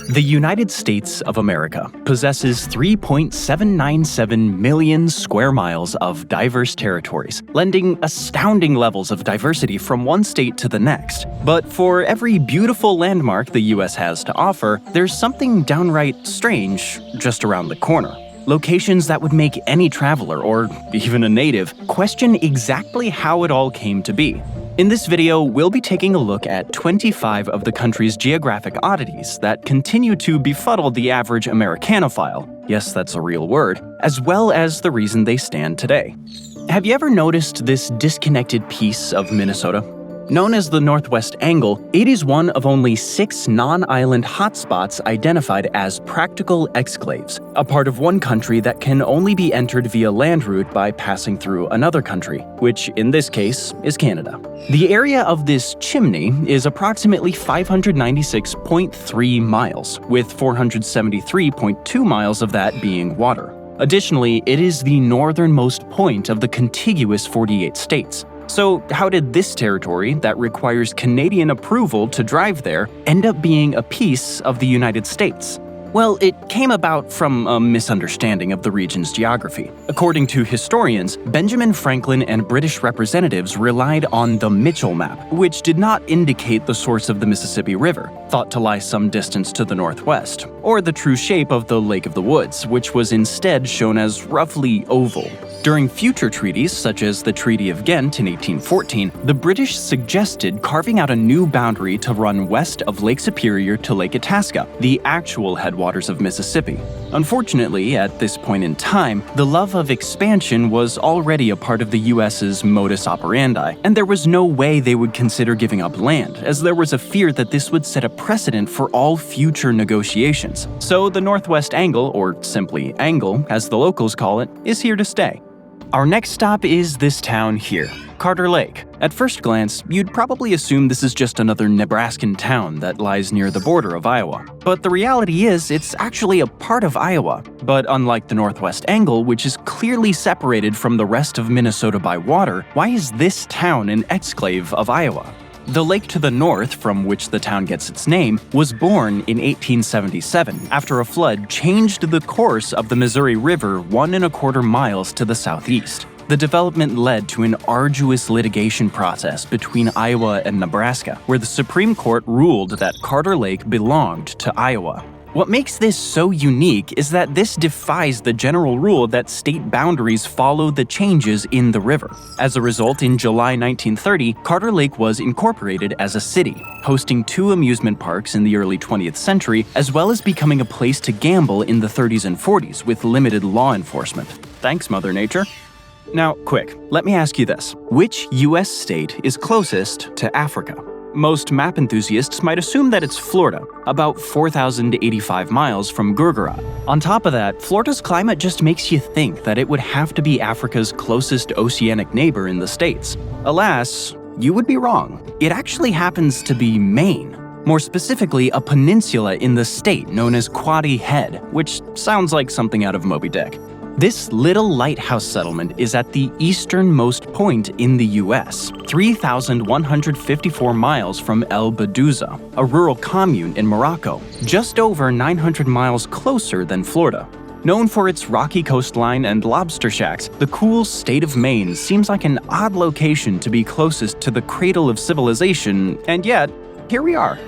The United States of America possesses 3.797 million square miles of diverse territories, lending astounding levels of diversity from one state to the next. But for every beautiful landmark the US has to offer, there's something downright strange just around the corner. Locations that would make any traveler, or even a native, question exactly how it all came to be. In this video, we'll be taking a look at 25 of the country's geographic oddities that continue to befuddle the average Americanophile, yes, that's a real word, as well as the reason they stand today. Have you ever noticed this disconnected piece of Minnesota? Known as the Northwest Angle, it is one of only 6 non-island hotspots identified as practical exclaves, a part of one country that can only be entered via land route by passing through another country, which in this case is Canada. The area of this chimney is approximately 596.3 miles, with 473.2 miles of that being water. Additionally, it is the northernmost point of the contiguous 48 states. So how did this territory, that requires Canadian approval to drive there, end up being a piece of the United States? Well, it came about from a misunderstanding of the region's geography. According to historians, Benjamin Franklin and British representatives relied on the Mitchell map, which did not indicate the source of the Mississippi River, thought to lie some distance to the northwest, or the true shape of the Lake of the Woods, which was instead shown as roughly oval. During future treaties, such as the Treaty of Ghent in 1814, the British suggested carving out a new boundary to run west of Lake Superior to Lake Itasca, the actual headwaters of Mississippi. Unfortunately, at this point in time, the love of expansion was already a part of the US's modus operandi, and there was no way they would consider giving up land, as there was a fear that this would set a precedent for all future negotiations. So the Northwest Angle, or simply Angle, as the locals call it, is here to stay. Our next stop is this town here, Carter Lake. At first glance, you'd probably assume this is just another Nebraskan town that lies near the border of Iowa. But the reality is, it's actually a part of Iowa. But unlike the Northwest Angle, which is clearly separated from the rest of Minnesota by water, why is this town an exclave of Iowa? The lake to the north, from which the town gets its name, was born in 1877 after a flood changed the course of the Missouri River 1¼ miles to the southeast. The development led to an arduous litigation process between Iowa and Nebraska, where the Supreme Court ruled that Carter Lake belonged to Iowa. What makes this so unique is that this defies the general rule that state boundaries follow the changes in the river. As a result, in July 1930, Carter Lake was incorporated as a city, hosting 2 amusement parks in the early 20th century, as well as becoming a place to gamble in the 30s and 40s with limited law enforcement. Thanks, Mother Nature. Now, quick, let me ask you this. Which US state is closest to Africa? Most map enthusiasts might assume that it's Florida, about 4,085 miles from Gujarat. On top of that, Florida's climate just makes you think that it would have to be Africa's closest oceanic neighbor in the States. Alas, you would be wrong. It actually happens to be Maine. More specifically, a peninsula in the state known as Quoddy Head, which sounds like something out of Moby Dick. This little lighthouse settlement is at the easternmost point in the US, 3,154 miles from El Bedouza, a rural commune in Morocco, just over 900 miles closer than Florida. Known for its rocky coastline and lobster shacks, the cool state of Maine seems like an odd location to be closest to the cradle of civilization, and yet, here we are.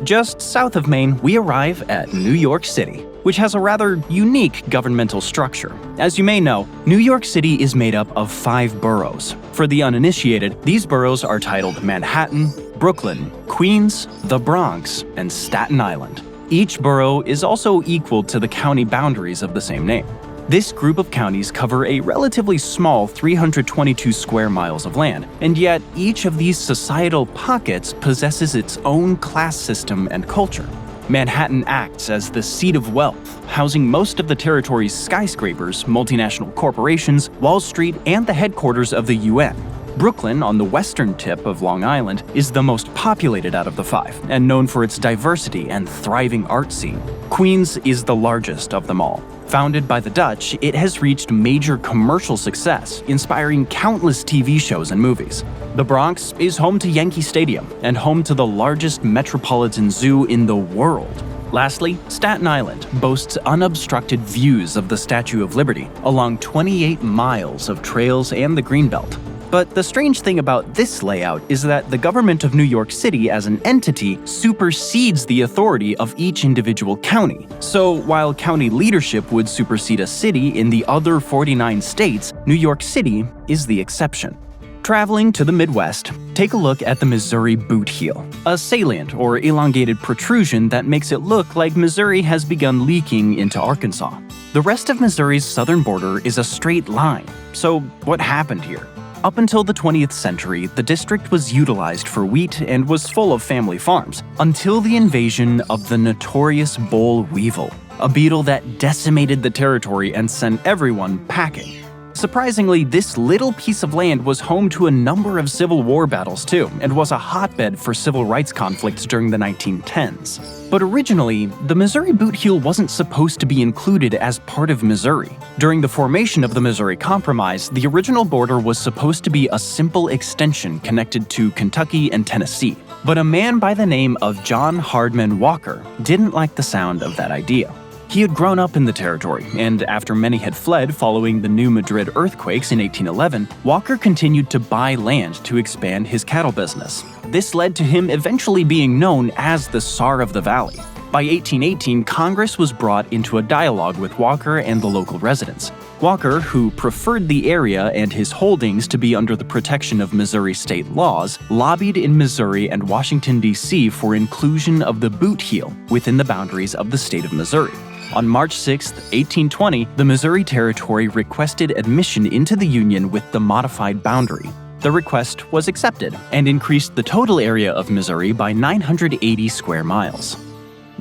Just south of Maine, we arrive at New York City, which has a rather unique governmental structure. As you may know, New York City is made up of 5 boroughs. For the uninitiated, these boroughs are titled Manhattan, Brooklyn, Queens, the Bronx, and Staten Island. Each borough is also equal to the county boundaries of the same name. This group of counties cover a relatively small 322 square miles of land, and yet each of these societal pockets possesses its own class system and culture. Manhattan acts as the seat of wealth, housing most of the territory's skyscrapers, multinational corporations, Wall Street, and the headquarters of the UN. Brooklyn, on the western tip of Long Island, is the most populated out of the 5, and known for its diversity and thriving art scene. Queens is the largest of them all. Founded by the Dutch, it has reached major commercial success, inspiring countless TV shows and movies. The Bronx is home to Yankee Stadium and home to the largest metropolitan zoo in the world. Lastly, Staten Island boasts unobstructed views of the Statue of Liberty along 28 miles of trails and the Greenbelt. But the strange thing about this layout is that the government of New York City as an entity supersedes the authority of each individual county. So while county leadership would supersede a city in the other 49 states, New York City is the exception. Traveling to the Midwest, take a look at the Missouri Boot Heel, a salient or elongated protrusion that makes it look like Missouri has begun leaking into Arkansas. The rest of Missouri's southern border is a straight line. So what happened here? Up until the 20th century, the district was utilized for wheat and was full of family farms, until the invasion of the notorious boll weevil, a beetle that decimated the territory and sent everyone packing. Surprisingly, this little piece of land was home to a number of Civil War battles too, and was a hotbed for civil rights conflicts during the 1910s. But originally, the Missouri Boot Heel wasn't supposed to be included as part of Missouri. During the formation of the Missouri Compromise, the original border was supposed to be a simple extension connected to Kentucky and Tennessee. But a man by the name of John Hardman Walker didn't like the sound of that idea. He had grown up in the territory, and after many had fled following the New Madrid earthquakes in 1811, Walker continued to buy land to expand his cattle business. This led to him eventually being known as the Czar of the Valley. By 1818, Congress was brought into a dialogue with Walker and the local residents. Walker, who preferred the area and his holdings to be under the protection of Missouri state laws, lobbied in Missouri and Washington, D.C. for inclusion of the Boot Heel within the boundaries of the state of Missouri. On March 6, 1820, the Missouri Territory requested admission into the Union with the modified boundary. The request was accepted and increased the total area of Missouri by 980 square miles.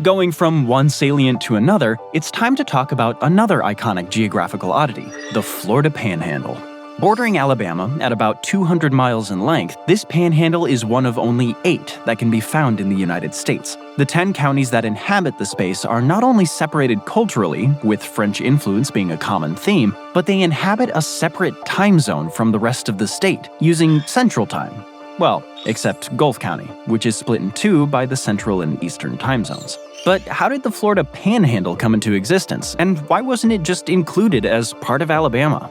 Going from one salient to another, it's time to talk about another iconic geographical oddity, the Florida Panhandle. Bordering Alabama at about 200 miles in length, this panhandle is one of only 8 that can be found in the United States. The 10 counties that inhabit the space are not only separated culturally, with French influence being a common theme, but they inhabit a separate time zone from the rest of the state, using Central Time. Well, except Gulf County, which is split in 2 by the Central and Eastern time zones. But how did the Florida Panhandle come into existence, and why wasn't it just included as part of Alabama?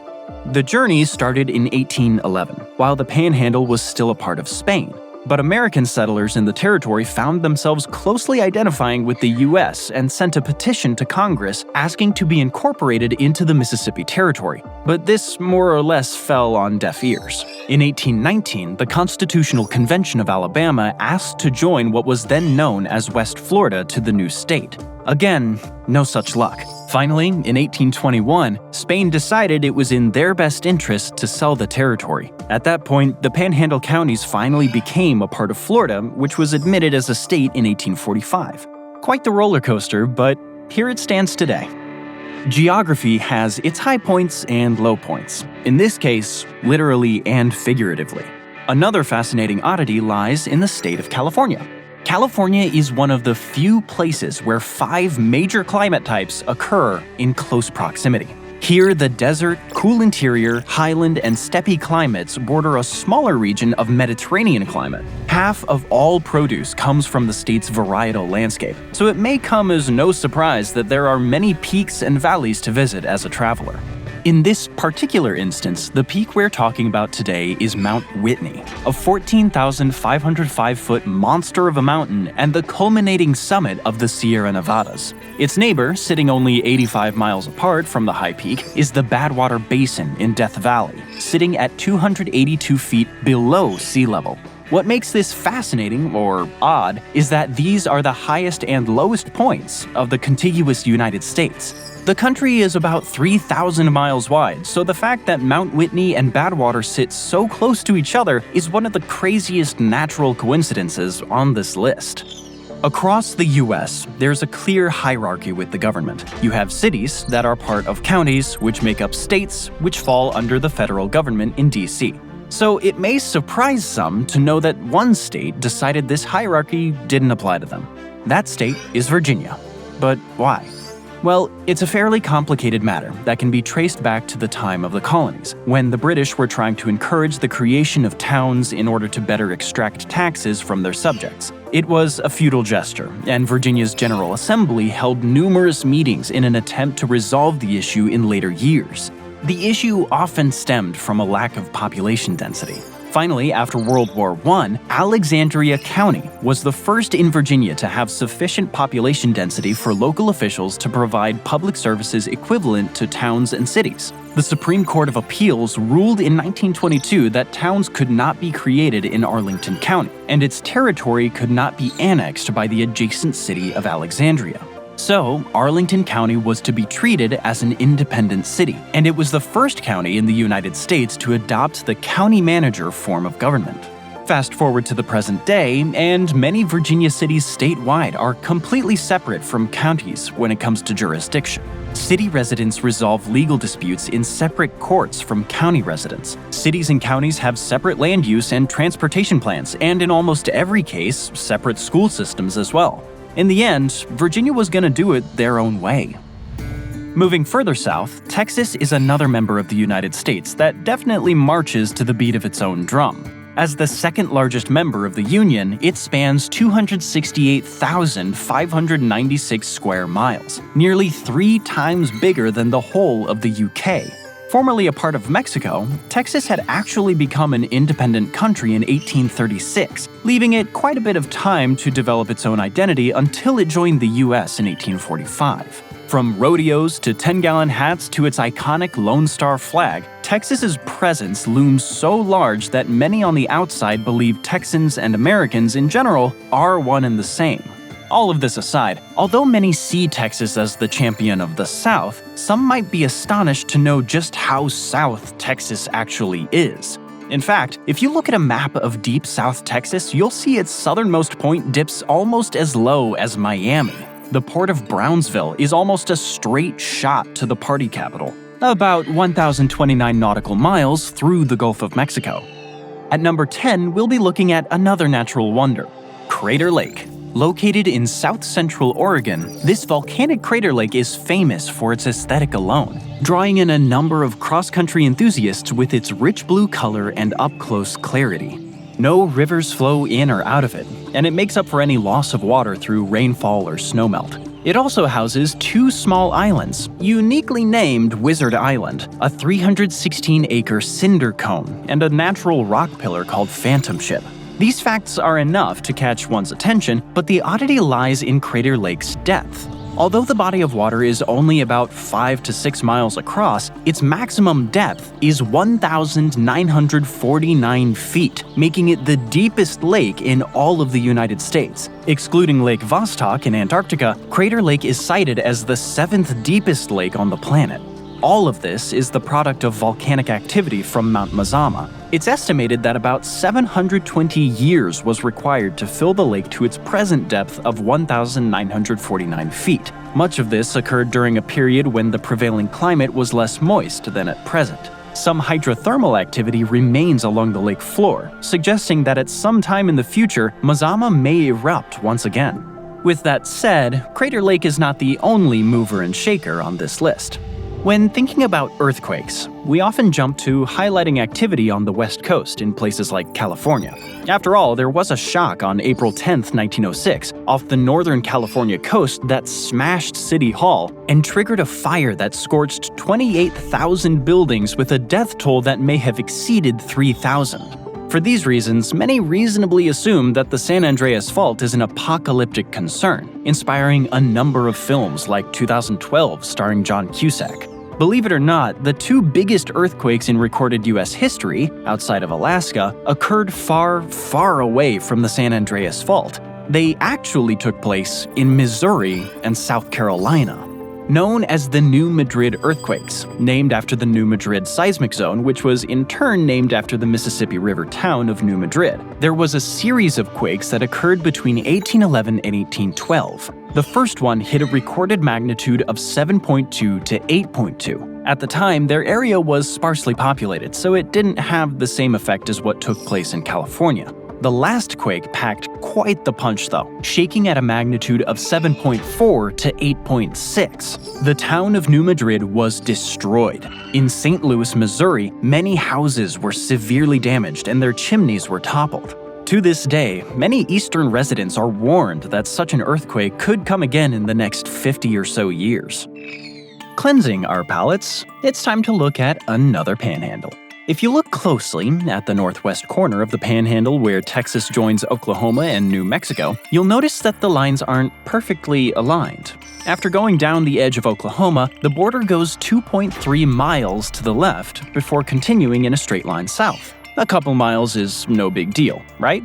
The journey started in 1811, while the Panhandle was still a part of Spain. But American settlers in the territory found themselves closely identifying with the U.S. and sent a petition to Congress asking to be incorporated into the Mississippi Territory. But this more or less fell on deaf ears. In 1819, the Constitutional Convention of Alabama asked to join what was then known as West Florida to the new state. Again, no such luck. Finally, in 1821, Spain decided it was in their best interest to sell the territory. At that point, the Panhandle counties finally became a part of Florida, which was admitted as a state in 1845. Quite the roller coaster, but here it stands today. Geography has its high points and low points, in this case, literally and figuratively. Another fascinating oddity lies in the state of California. California is one of the few places where 5 major climate types occur in close proximity. Here, the desert, cool interior, highland, and steppe climates border a smaller region of Mediterranean climate. Half of all produce comes from the state's varietal landscape, so it may come as no surprise that there are many peaks and valleys to visit as a traveler. In this particular instance, the peak we're talking about today is Mount Whitney, a 14,505-foot monster of a mountain and the culminating summit of the Sierra Nevadas. Its neighbor, sitting only 85 miles apart from the high peak, is the Badwater Basin in Death Valley, sitting at 282 feet below sea level. What makes this fascinating, or odd, is that these are the highest and lowest points of the contiguous United States. The country is about 3,000 miles wide, so the fact that Mount Whitney and Badwater sit so close to each other is one of the craziest natural coincidences on this list. Across the US, there's a clear hierarchy with the government. You have cities that are part of counties, which make up states, which fall under the federal government in DC. So it may surprise some to know that one state decided this hierarchy didn't apply to them. That state is Virginia. But why? Well, it's a fairly complicated matter that can be traced back to the time of the colonies, when the British were trying to encourage the creation of towns in order to better extract taxes from their subjects. It was a futile gesture, and Virginia's General Assembly held numerous meetings in an attempt to resolve the issue in later years. The issue often stemmed from a lack of population density. Finally, after World War I, Alexandria County was the first in Virginia to have sufficient population density for local officials to provide public services equivalent to towns and cities. The Supreme Court of Appeals ruled in 1922 that towns could not be created in Arlington County, and its territory could not be annexed by the adjacent city of Alexandria. So, Arlington County was to be treated as an independent city, and it was the first county in the United States to adopt the county manager form of government. Fast forward to the present day, and many Virginia cities statewide are completely separate from counties when it comes to jurisdiction. City residents resolve legal disputes in separate courts from county residents. Cities and counties have separate land use and transportation plans, and in almost every case, separate school systems as well. In the end, Virginia was going to do it their own way. Moving further south, Texas is another member of the United States that definitely marches to the beat of its own drum. As the second largest member of the Union, it spans 268,596 square miles, nearly 3 times bigger than the whole of the UK. Formerly a part of Mexico, Texas had actually become an independent country in 1836, leaving it quite a bit of time to develop its own identity until it joined the US in 1845. From rodeos to 10-gallon hats to its iconic Lone Star flag, Texas's presence looms so large that many on the outside believe Texans and Americans in general are one and the same. All of this aside, although many see Texas as the champion of the South, some might be astonished to know just how South Texas actually is. In fact, if you look at a map of deep South Texas, you'll see its southernmost point dips almost as low as Miami. The port of Brownsville is almost a straight shot to the party capital, about 1,029 nautical miles through the Gulf of Mexico. At number 10, we'll be looking at another natural wonder, Crater Lake. Located in south-central Oregon, this volcanic crater lake is famous for its aesthetic alone, drawing in a number of cross-country enthusiasts with its rich blue color and up-close clarity. No rivers flow in or out of it, and it makes up for any loss of water through rainfall or snowmelt. It also houses 2 small islands, uniquely named Wizard Island, a 316-acre cinder cone, and a natural rock pillar called Phantom Ship. These facts are enough to catch one's attention, but the oddity lies in Crater Lake's depth. Although the body of water is only about 5 to 6 miles across, its maximum depth is 1,949 feet, making it the deepest lake in all of the United States. Excluding Lake Vostok in Antarctica, Crater Lake is cited as the 7th deepest lake on the planet. All of this is the product of volcanic activity from Mount Mazama. It's estimated that about 720 years was required to fill the lake to its present depth of 1,949 feet. Much of this occurred during a period when the prevailing climate was less moist than at present. Some hydrothermal activity remains along the lake floor, suggesting that at some time in the future, Mazama may erupt once again. With that said, Crater Lake is not the only mover and shaker on this list. When thinking about earthquakes, we often jump to highlighting activity on the West Coast in places like California. After all, there was a shock on April 10, 1906, off the Northern California coast that smashed City Hall and triggered a fire that scorched 28,000 buildings with a death toll that may have exceeded 3,000. For these reasons, many reasonably assume that the San Andreas Fault is an apocalyptic concern, inspiring a number of films like 2012 starring John Cusack. Believe it or not, the 2 biggest earthquakes in recorded US history, outside of Alaska, occurred far, far away from the San Andreas Fault. They actually took place in Missouri and South Carolina. Known as the New Madrid earthquakes, named after the New Madrid seismic zone, which was in turn named after the Mississippi River town of New Madrid. There was a series of quakes that occurred between 1811 and 1812. The first one hit a recorded magnitude of 7.2 to 8.2. At the time, their area was sparsely populated, so it didn't have the same effect as what took place in California. The last quake packed quite the punch though, shaking at a magnitude of 7.4 to 8.6. The town of New Madrid was destroyed. In St. Louis, Missouri, many houses were severely damaged and their chimneys were toppled. To this day, many eastern residents are warned that such an earthquake could come again in the next 50 or so years. Cleansing our palates, it's time to look at another panhandle. If you look closely at the northwest corner of the Panhandle where Texas joins Oklahoma and New Mexico, you'll notice that the lines aren't perfectly aligned. After going down the edge of Oklahoma, the border goes 2.3 miles to the left before continuing in a straight line south. A couple miles is no big deal, right?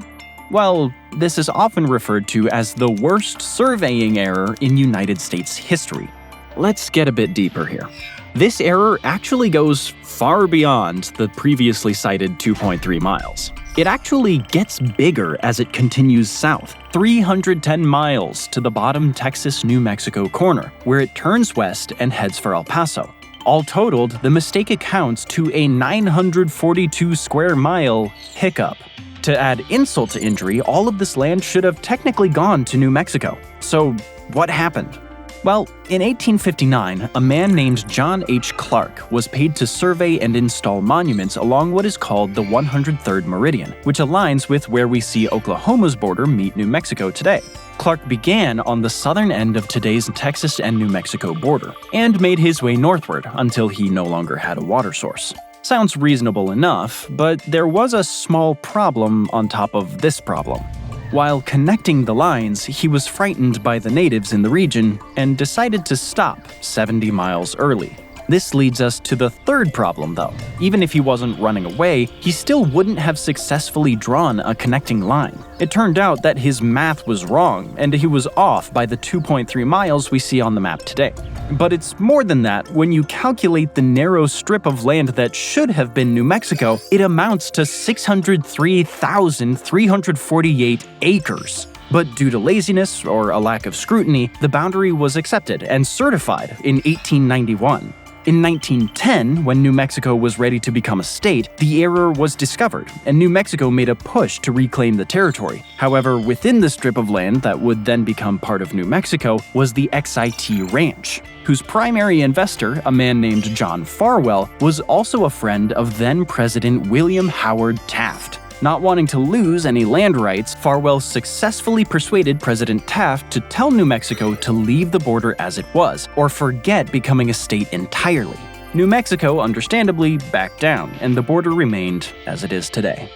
Well, this is often referred to as the worst surveying error in United States history. Let's get a bit deeper here. This error actually goes far beyond the previously cited 2.3 miles. It actually gets bigger as it continues south, 310 miles to the bottom Texas-New Mexico corner, where it turns west and heads for El Paso. All totaled, the mistake accounts to a 942 square mile hiccup. To add insult to injury, all of this land should have technically gone to New Mexico. So, what happened? Well, in 1859, a man named John H. Clark was paid to survey and install monuments along what is called the 103rd Meridian, which aligns with where we see Oklahoma's border meet New Mexico today. Clark began on the southern end of today's Texas and New Mexico border, and made his way northward until he no longer had a water source. Sounds reasonable enough, but there was a small problem on top of this problem. While connecting the lines, he was frightened by the natives in the region and decided to stop 70 miles early. This leads us to the third problem, though. Even if he wasn't running away, he still wouldn't have successfully drawn a connecting line. It turned out that his math was wrong, and he was off by the 2.3 miles we see on the map today. But it's more than that. When you calculate the narrow strip of land that should have been New Mexico, it amounts to 603,348 acres. But due to laziness or a lack of scrutiny, the boundary was accepted and certified in 1891. In 1910, when New Mexico was ready to become a state, the error was discovered, and New Mexico made a push to reclaim the territory. However, within the strip of land that would then become part of New Mexico was the XIT Ranch, whose primary investor, a man named John Farwell, was also a friend of then-President William Howard Taft. Not wanting to lose any land rights, Farwell successfully persuaded President Taft to tell New Mexico to leave the border as it was, or forget becoming a state entirely. New Mexico, understandably, backed down, and the border remained as it is today.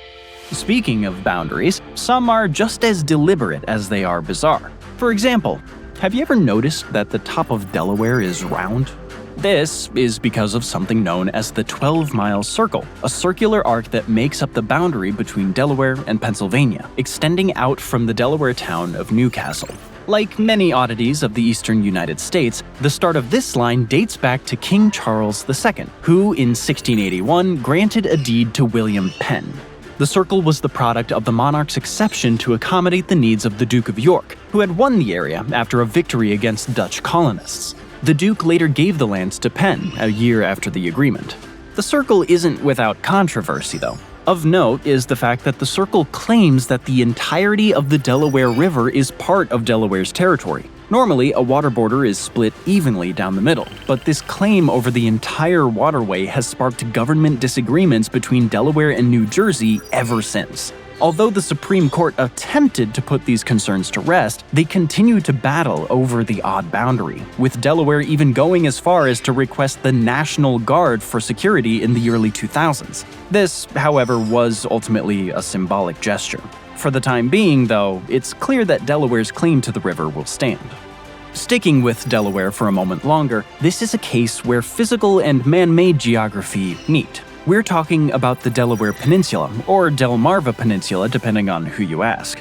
Speaking of boundaries, some are just as deliberate as they are bizarre. For example, have you ever noticed that the top of Delaware is round? This is because of something known as the 12-mile circle, a circular arc that makes up the boundary between Delaware and Pennsylvania, extending out from the Delaware town of Newcastle. Like many oddities of the eastern United States, the start of this line dates back to King Charles II, who in 1681 granted a deed to William Penn. The circle was the product of the monarch's exception to accommodate the needs of the Duke of York, who had won the area after a victory against Dutch colonists. The Duke later gave the lands to Penn a year after the agreement. The circle isn't without controversy, though. Of note is the fact that the circle claims that the entirety of the Delaware River is part of Delaware's territory. Normally, a water border is split evenly down the middle, but this claim over the entire waterway has sparked government disagreements between Delaware and New Jersey ever since. Although the Supreme Court attempted to put these concerns to rest, they continue to battle over the odd boundary, with Delaware even going as far as to request the National Guard for security in the early 2000s. This, however, was ultimately a symbolic gesture. For the time being, though, it's clear that Delaware's claim to the river will stand. Sticking with Delaware for a moment longer, this is a case where physical and man-made geography meet. We're talking about the Delaware Peninsula, or Delmarva Peninsula depending on who you ask.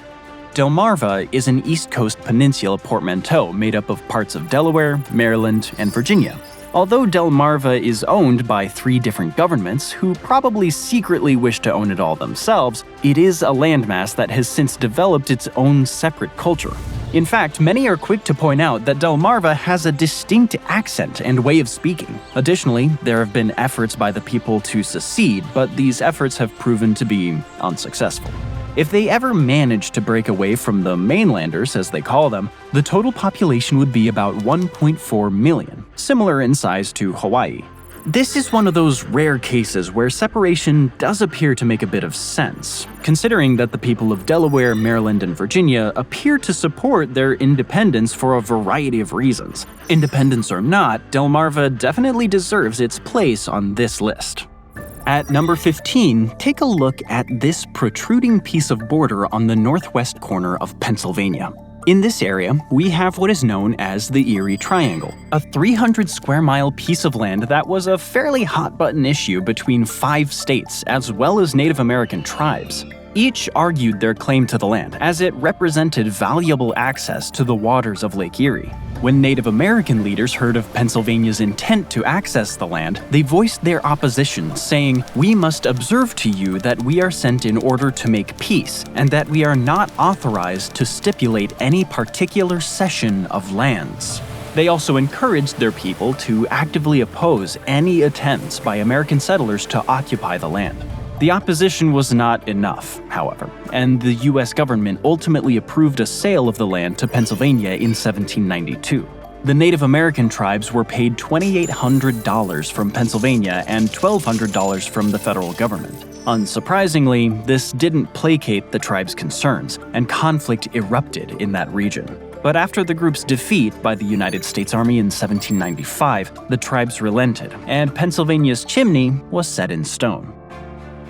Delmarva is an East Coast peninsula portmanteau made up of parts of Delaware, Maryland, and Virginia. Although Delmarva is owned by 3 different governments who probably secretly wish to own it all themselves, it is a landmass that has since developed its own separate culture. In fact, many are quick to point out that Delmarva has a distinct accent and way of speaking. Additionally, there have been efforts by the people to secede, but these efforts have proven to be unsuccessful. If they ever manage to break away from the mainlanders, as they call them, the total population would be about 1.4 million, similar in size to Hawaii. This is one of those rare cases where separation does appear to make a bit of sense, considering that the people of Delaware, Maryland, and Virginia appear to support their independence for a variety of reasons. Independence or not, Delmarva definitely deserves its place on this list. At number 15, take a look at this protruding piece of border on the northwest corner of Pennsylvania. In this area, we have what is known as the Eerie Triangle, a 300-square-mile piece of land that was a fairly hot-button issue between 5 states as well as Native American tribes. Each argued their claim to the land, as it represented valuable access to the waters of Lake Erie. When Native American leaders heard of Pennsylvania's intent to access the land, they voiced their opposition, saying, "We must observe to you that we are sent in order to make peace, and that we are not authorized to stipulate any particular cession of lands." They also encouraged their people to actively oppose any attempts by American settlers to occupy the land. The opposition was not enough, however, and the U.S. government ultimately approved a sale of the land to Pennsylvania in 1792. The Native American tribes were paid $2,800 from Pennsylvania and $1,200 from the federal government. Unsurprisingly, this didn't placate the tribes' concerns, and conflict erupted in that region. But after the group's defeat by the United States Army in 1795, the tribes relented, and Pennsylvania's chimney was set in stone.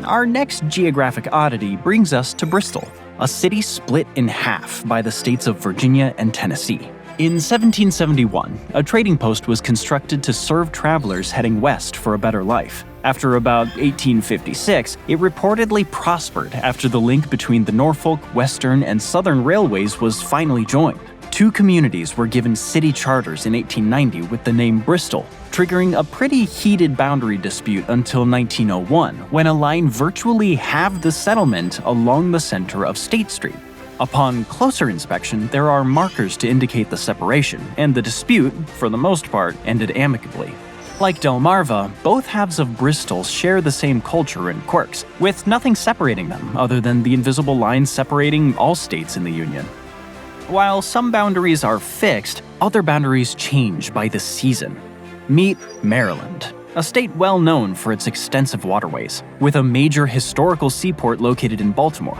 Our next geographic oddity brings us to Bristol, a city split in half by the states of Virginia and Tennessee. In 1771, a trading post was constructed to serve travelers heading west for a better life. After about 1856, it reportedly prospered after the link between the Norfolk, Western, and Southern railways was finally joined. 2 communities were given city charters in 1890 with the name Bristol, triggering a pretty heated boundary dispute until 1901, when a line virtually halved the settlement along the center of State Street. Upon closer inspection, there are markers to indicate the separation, and the dispute, for the most part, ended amicably. Like Delmarva, both halves of Bristol share the same culture and quirks, with nothing separating them other than the invisible line separating all states in the Union. While some boundaries are fixed, other boundaries change by the season. Meet Maryland, a state well known for its extensive waterways, with a major historical seaport located in Baltimore.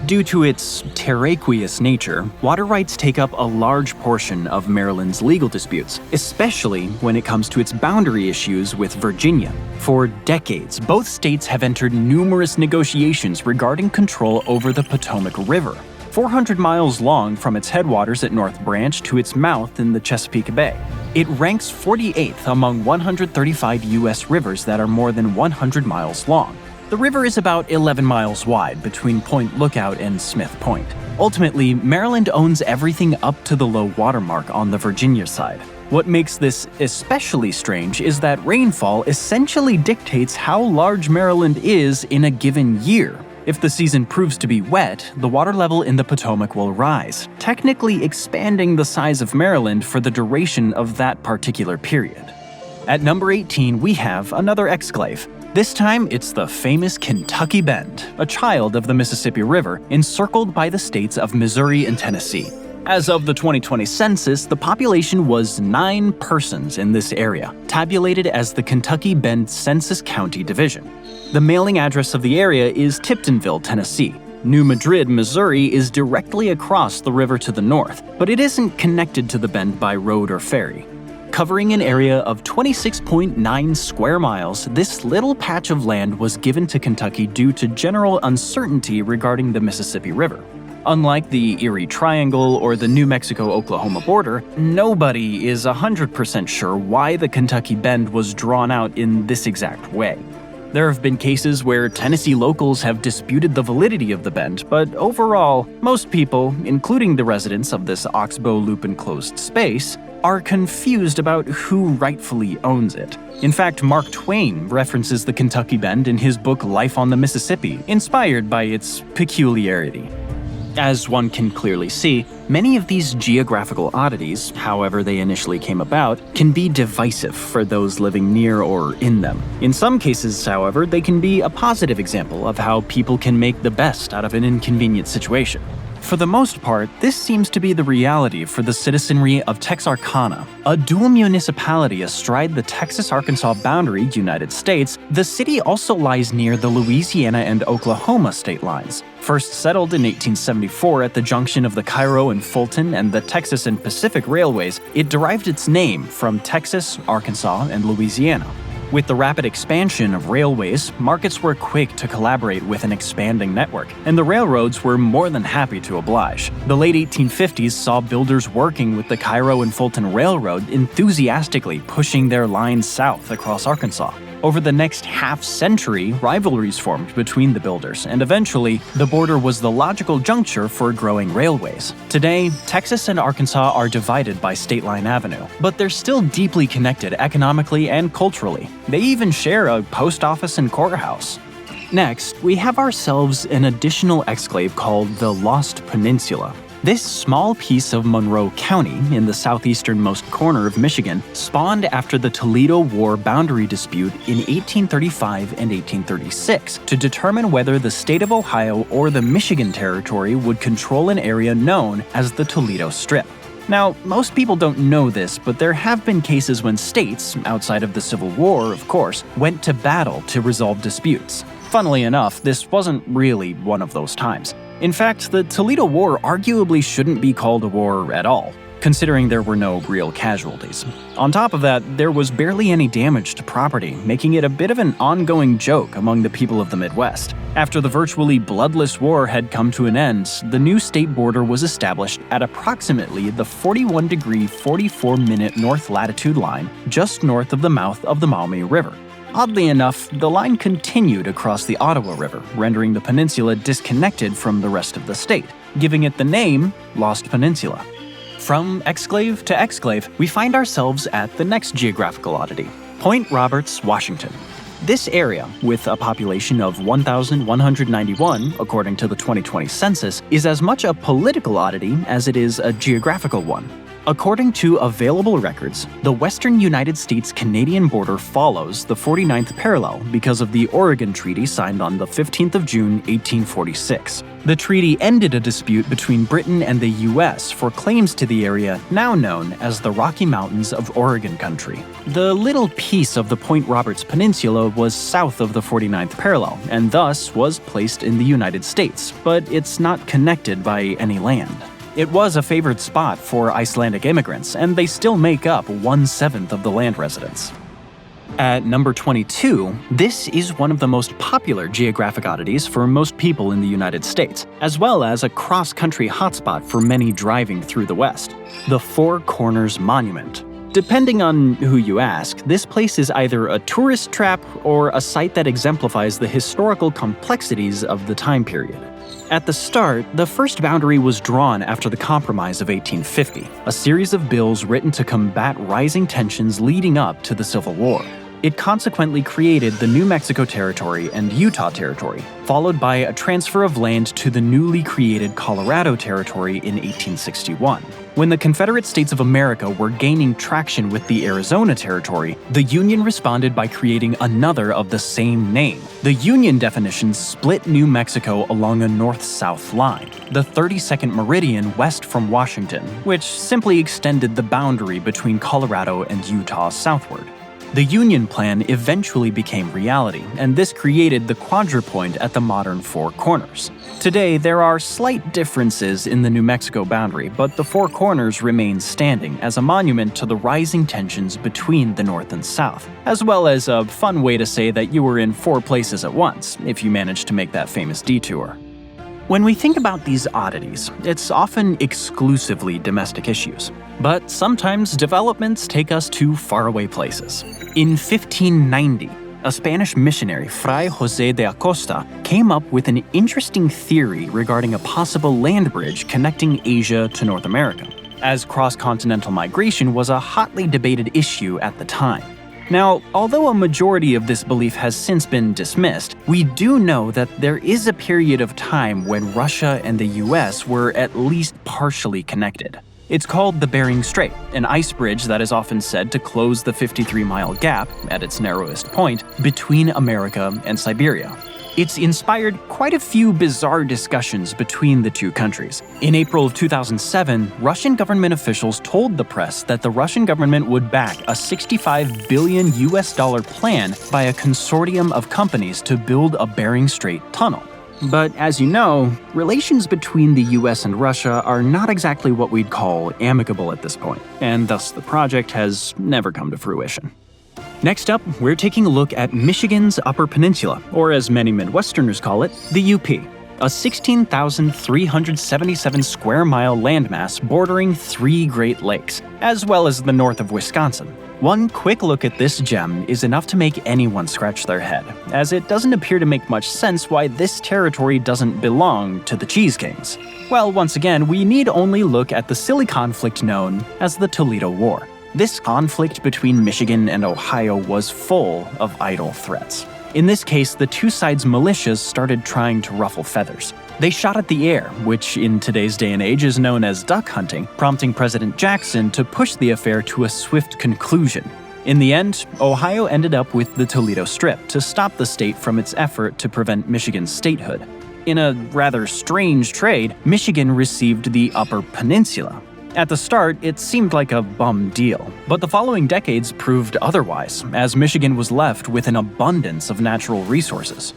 Due to its terraqueous nature, water rights take up a large portion of Maryland's legal disputes, especially when it comes to its boundary issues with Virginia. For decades, both states have entered numerous negotiations regarding control over the Potomac River, 400 miles long from its headwaters at North Branch to its mouth in the Chesapeake Bay. It ranks 48th among 135 U.S. rivers that are more than 100 miles long. The river is about 11 miles wide between Point Lookout and Smith Point. Ultimately, Maryland owns everything up to the low water mark on the Virginia side. What makes this especially strange is that rainfall essentially dictates how large Maryland is in a given year. If the season proves to be wet, the water level in the Potomac will rise, technically expanding the size of Maryland for the duration of that particular period. At number 18, we have another exclave. This time, it's the famous Kentucky Bend, a child of the Mississippi River, encircled by the states of Missouri and Tennessee. As of the 2020 census, the population was 9 persons in this area, tabulated as the Kentucky Bend Census County Division. The mailing address of the area is Tiptonville, Tennessee. New Madrid, Missouri is directly across the river to the north, but it isn't connected to the bend by road or ferry. Covering an area of 26.9 square miles, this little patch of land was given to Kentucky due to general uncertainty regarding the Mississippi River. Unlike the Eerie Triangle or the New Mexico-Oklahoma border, nobody is 100% sure why the Kentucky Bend was drawn out in this exact way. There have been cases where Tennessee locals have disputed the validity of the bend, but overall, most people, including the residents of this oxbow loop-enclosed space, are confused about who rightfully owns it. In fact, Mark Twain references the Kentucky Bend in his book Life on the Mississippi, inspired by its peculiarity. As one can clearly see, many of these geographical oddities, however they initially came about, can be divisive for those living near or in them. In some cases, however, they can be a positive example of how people can make the best out of an inconvenient situation. For the most part, this seems to be the reality for the citizenry of Texarkana, a dual municipality astride the Texas-Arkansas boundary, United States. The city also lies near the Louisiana and Oklahoma state lines. First settled in 1874 at the junction of the Cairo and Fulton and the Texas and Pacific Railways, it derived its name from Texas, Arkansas, and Louisiana. With the rapid expansion of railways, markets were quick to collaborate with an expanding network, and the railroads were more than happy to oblige. The late 1850s saw builders working with the Cairo and Fulton Railroad enthusiastically pushing their lines south across Arkansas. Over the next half-century, rivalries formed between the builders, and eventually, the border was the logical juncture for growing railways. Today, Texas and Arkansas are divided by State Line Avenue, but they're still deeply connected economically and culturally. They even share a post office and courthouse. Next, we have ourselves an additional exclave called the Lost Peninsula. This small piece of Monroe County, in the southeasternmost corner of Michigan, spawned after the Toledo War boundary dispute in 1835 and 1836 to determine whether the state of Ohio or the Michigan Territory would control an area known as the Toledo Strip. Now, most people don't know this, but there have been cases when states, outside of the Civil War, of course, went to battle to resolve disputes. Funnily enough, this wasn't really one of those times. In fact, the Toledo War arguably shouldn't be called a war at all, considering there were no real casualties. On top of that, there was barely any damage to property, making it a bit of an ongoing joke among the people of the Midwest. After the virtually bloodless war had come to an end, the new state border was established at approximately the 41° 44' north latitude line, just north of the mouth of the Maumee River. Oddly enough, the line continued across the Ottawa River, rendering the peninsula disconnected from the rest of the state, giving it the name Lost Peninsula. From exclave to exclave, we find ourselves at the next geographical oddity, Point Roberts, Washington. This area, with a population of 1,191 according to the 2020 census, is as much a political oddity as it is a geographical one. According to available records, the western United States-Canadian border follows the 49th parallel because of the Oregon Treaty signed on the 15th of June, 1846. The treaty ended a dispute between Britain and the U.S. for claims to the area now known as the Rocky Mountains of Oregon Country. The little piece of the Point Roberts Peninsula was south of the 49th parallel, and thus was placed in the United States, but it's not connected by any land. It was a favored spot for Icelandic immigrants, and they still make up 1/7 of the land residents. At number 22, this is one of the most popular geographic oddities for most people in the United States, as well as a cross-country hotspot for many driving through the West: the Four Corners Monument. Depending on who you ask, this place is either a tourist trap or a site that exemplifies the historical complexities of the time period. At the start, the first boundary was drawn after the Compromise of 1850, a series of bills written to combat rising tensions leading up to the Civil War. It consequently created the New Mexico Territory and Utah Territory, followed by a transfer of land to the newly created Colorado Territory in 1861. When the Confederate States of America were gaining traction with the Arizona Territory, the Union responded by creating another of the same name. The Union definitions split New Mexico along a north-south line, the 32nd meridian west from Washington, which simply extended the boundary between Colorado and Utah southward. The Union Plan eventually became reality, and this created the quadrupoint at the modern Four Corners. Today, there are slight differences in the New Mexico boundary, but the Four Corners remains standing as a monument to the rising tensions between the North and South, as well as a fun way to say that you were in four places at once, if you managed to make that famous detour. When we think about these oddities, it's often exclusively domestic issues. But sometimes developments take us to faraway places. In 1590, a Spanish missionary, Fray José de Acosta, came up with an interesting theory regarding a possible land bridge connecting Asia to North America, as cross-continental migration was a hotly debated issue at the time. Now, although a majority of this belief has since been dismissed, we do know that there is a period of time when Russia and the US were at least partially connected. It's called the Bering Strait, an ice bridge that is often said to close the 53-mile gap, at its narrowest point, between America and Siberia. It's inspired quite a few bizarre discussions between the two countries. In April of 2007, Russian government officials told the press that the Russian government would back a $65 billion plan by a consortium of companies to build a Bering Strait tunnel. But as you know, relations between the US and Russia are not exactly what we'd call amicable at this point, and thus the project has never come to fruition. Next up, we're taking a look at Michigan's Upper Peninsula, or as many Midwesterners call it, the UP, a 16,377 square mile landmass bordering 3 Great Lakes, as well as the north of Wisconsin. One quick look at this gem is enough to make anyone scratch their head, as it doesn't appear to make much sense why this territory doesn't belong to the Cheese Kings. Well, once again, we need only look at the silly conflict known as the Toledo War. This conflict between Michigan and Ohio was full of idle threats. In this case, the two sides' militias started trying to ruffle feathers. They shot at the air, which in today's day and age is known as duck hunting, prompting President Jackson to push the affair to a swift conclusion. In the end, Ohio ended up with the Toledo Strip to stop the state from its effort to prevent Michigan's statehood. In a rather strange trade, Michigan received the Upper Peninsula. At the start, it seemed like a bum deal, but the following decades proved otherwise, as Michigan was left with an abundance of natural resources.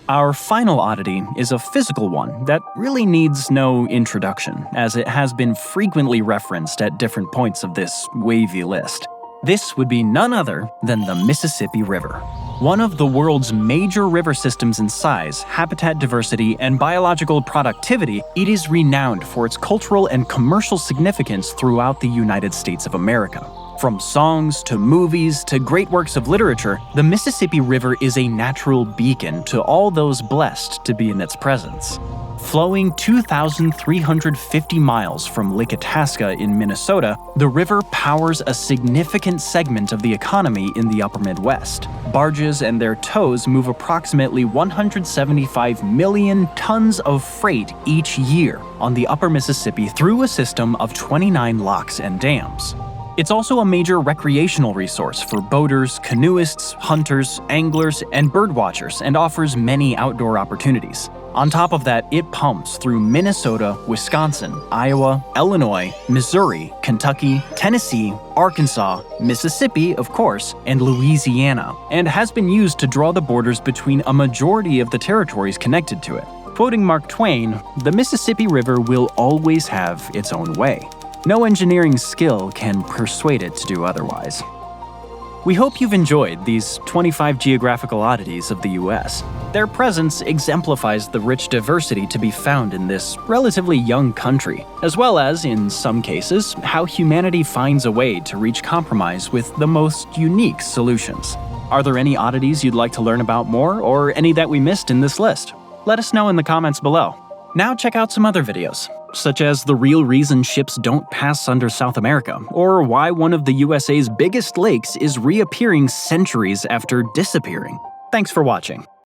Our final oddity is a physical one that really needs no introduction, as it has been frequently referenced at different points of this wavy list. This would be none other than the Mississippi River. One of the world's major river systems in size, habitat diversity, and biological productivity, it is renowned for its cultural and commercial significance throughout the United States of America. From songs to movies to great works of literature, the Mississippi River is a natural beacon to all those blessed to be in its presence. Flowing 2,350 miles from Lake Itasca in Minnesota, the river powers a significant segment of the economy in the upper Midwest. Barges and their tows move approximately 175 million tons of freight each year on the upper Mississippi through a system of 29 locks and dams. It's also a major recreational resource for boaters, canoeists, hunters, anglers, and birdwatchers, and offers many outdoor opportunities. On top of that, it pumps through Minnesota, Wisconsin, Iowa, Illinois, Missouri, Kentucky, Tennessee, Arkansas, Mississippi, of course, and Louisiana, and has been used to draw the borders between a majority of the territories connected to it. Quoting Mark Twain, "The Mississippi River will always have its own way. No engineering skill can persuade it to do otherwise." We hope you've enjoyed these 25 geographical oddities of the US. Their presence exemplifies the rich diversity to be found in this relatively young country, as well as, in some cases, how humanity finds a way to reach compromise with the most unique solutions. Are there any oddities you'd like to learn about more, or any that we missed in this list? Let us know in the comments below. Now check out some other videos, such as the real reason ships don't pass under South America, or why one of the USA's biggest lakes is reappearing centuries after disappearing. Thanks for watching.